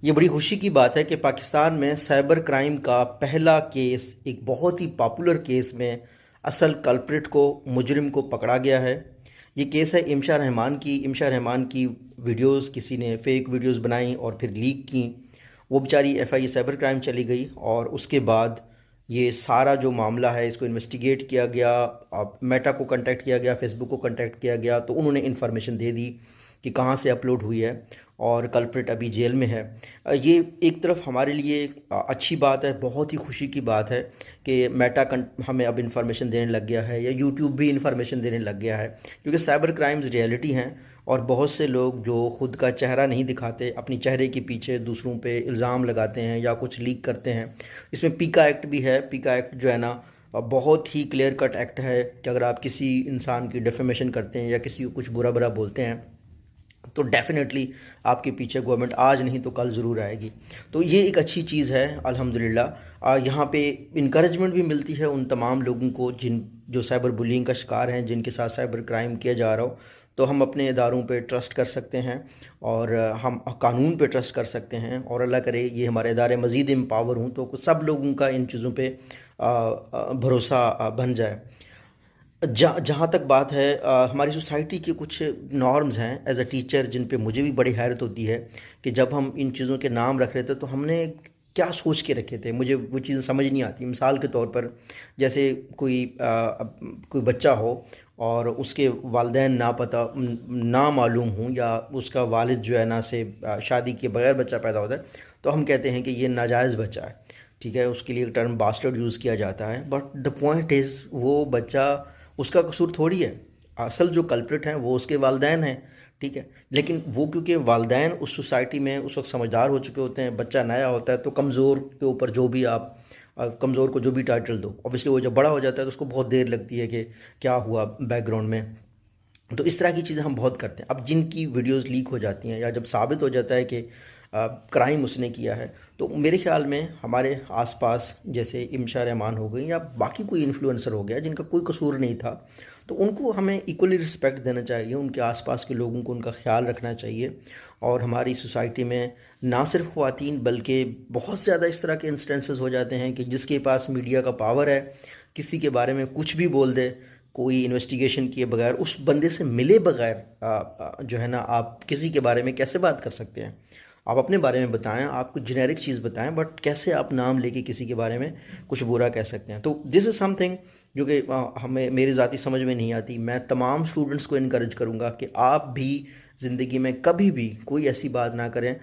یہ بڑی خوشی کی بات ہے کہ پاکستان میں سائبر کرائم کا پہلا کیس ایک بہت ہی پاپولر کیس میں اصل کلپریٹ کو مجرم کو پکڑا گیا ہے۔ یہ کیس ہے امشا رحمان کی۔ امشا رحمان کی ویڈیوز کسی نے فیک ویڈیوز بنائیں اور پھر لیک کیں۔ وہ بیچاری F I A cyber crime چلی گئی اور اس کے بعد یہ سارا جو معاملہ ہے اس کو انویسٹیگیٹ کیا گیا، میٹا کو کنٹیکٹ کیا گیا، فیس بک کو کنٹیکٹ کیا گیا، تو انہوں نے انفارمیشن دے دی کہ کہاں سے اپلوڈ ہوئی ہے اور کلپریٹ ابھی جیل میں ہے۔ یہ ایک طرف ہمارے لیے اچھی بات ہے، بہت ہی خوشی کی بات ہے کہ میٹا ہمیں اب انفارمیشن دینے لگ گیا ہے، یا یوٹیوب بھی انفارمیشن دینے لگ گیا ہے، کیونکہ سائبر کرائمز ریئلٹی ہیں اور بہت سے لوگ جو خود کا چہرہ نہیں دکھاتے، اپنی چہرے کے پیچھے دوسروں پہ الزام لگاتے ہیں یا کچھ لیک کرتے ہیں۔ اس میں پیکا ایکٹ بھی ہے۔ پیکا ایکٹ جو ہے نا بہت ہی کلیئر کٹ ایکٹ ہے کہ اگر آپ کسی انسان کی ڈیفیمیشن کرتے ہیں یا کسی کو کچھ برا برا بولتے ہیں تو ڈیفینیٹلی آپ کے پیچھے گورنمنٹ آج نہیں تو کل ضرور آئے گی۔ تو یہ ایک اچھی چیز ہے الحمدللہ۔ یہاں پہ انکریجمنٹ بھی ملتی ہے ان تمام لوگوں کو جو سائبر بلینگ کا شکار ہیں، جن کے ساتھ سائبر کرائم کیا جا رہا ہو، تو ہم اپنے اداروں پہ ٹرسٹ کر سکتے ہیں اور ہم قانون پہ ٹرسٹ کر سکتے ہیں، اور اللہ کرے یہ ہمارے ادارے مزید امپاور ہوں تو سب لوگوں کا ان چیزوں پہ بھروسہ بن جائے۔ جہاں تک بات ہے ہماری سوسائٹی کے کچھ نارمز ہیں ایز اے ٹیچر، جن پہ مجھے بھی بڑی حیرت ہوتی ہے کہ جب ہم ان چیزوں کے نام رکھ رہے تھے تو ہم نے کیا سوچ کے رکھے تھے، مجھے وہ چیزیں سمجھ نہیں آتی۔ مثال کے طور پر جیسے کوئی بچہ ہو اور اس کے والدین نامعلوم ہوں، یا اس کا والد جو ہے نا سے شادی کے بغیر بچہ پیدا ہوتا ہے، تو ہم کہتے ہیں کہ یہ ناجائز بچہ ہے، ٹھیک ہے، اس کے لیے ایک ٹرم باسٹرڈ یوز کیا جاتا ہے۔ بٹ دا پوائنٹ از وہ بچہ، اس کا قصور تھوڑی ہے، اصل جو کلپریٹ ہیں وہ اس کے والدین ہیں، ٹھیک ہے، لیکن وہ کیونکہ والدین اس سوسائٹی میں اس وقت سمجھدار ہو چکے ہوتے ہیں، بچہ نیا ہوتا ہے تو کمزور کے اوپر جو بھی آپ کمزور کو جو بھی ٹائٹل دو، اوبیسلی وہ جب بڑا ہو جاتا ہے تو اس کو بہت دیر لگتی ہے کہ کیا ہوا بیک گراؤنڈ میں۔ تو اس طرح کی چیزیں ہم بہت کرتے ہیں۔ اب جن کی ویڈیوز لیک ہو جاتی ہیں یا جب ثابت ہو جاتا ہے کہ کرائم اس نے کیا ہے، تو میرے خیال میں ہمارے آس پاس جیسے امشا رحمان ہو گئی یا باقی کوئی انفلوئنسر ہو گیا جن کا کوئی قصور نہیں تھا، تو ان کو ہمیں ایکولی رسپیکٹ دینا چاہیے، ان کے آس پاس کے لوگوں کو ان کا خیال رکھنا چاہیے۔ اور ہماری سوسائٹی میں نہ صرف خواتین بلکہ بہت زیادہ اس طرح کے انسٹنسز ہو جاتے ہیں کہ جس کے پاس میڈیا کا پاور ہے کسی کے بارے میں کچھ بھی بول دے، کوئی انویسٹیگیشن کیے بغیر، اس بندے سے ملے بغیر جو ہے نا آپ کسی کے بارے میں کیسے بات کر سکتے ہیں؟ آپ اپنے بارے میں بتائیں، آپ کچھ جنیرک چیز بتائیں، بٹ کیسے آپ نام لے کے کسی کے بارے میں کچھ برا کہہ سکتے ہیں؟ تو دس از سم تھنگ جو کہ ہمیں میری ذاتی سمجھ میں نہیں آتی۔ میں تمام اسٹوڈنٹس کو انکریج کروں گا کہ آپ بھی زندگی میں کبھی بھی کوئی ایسی بات نہ کریں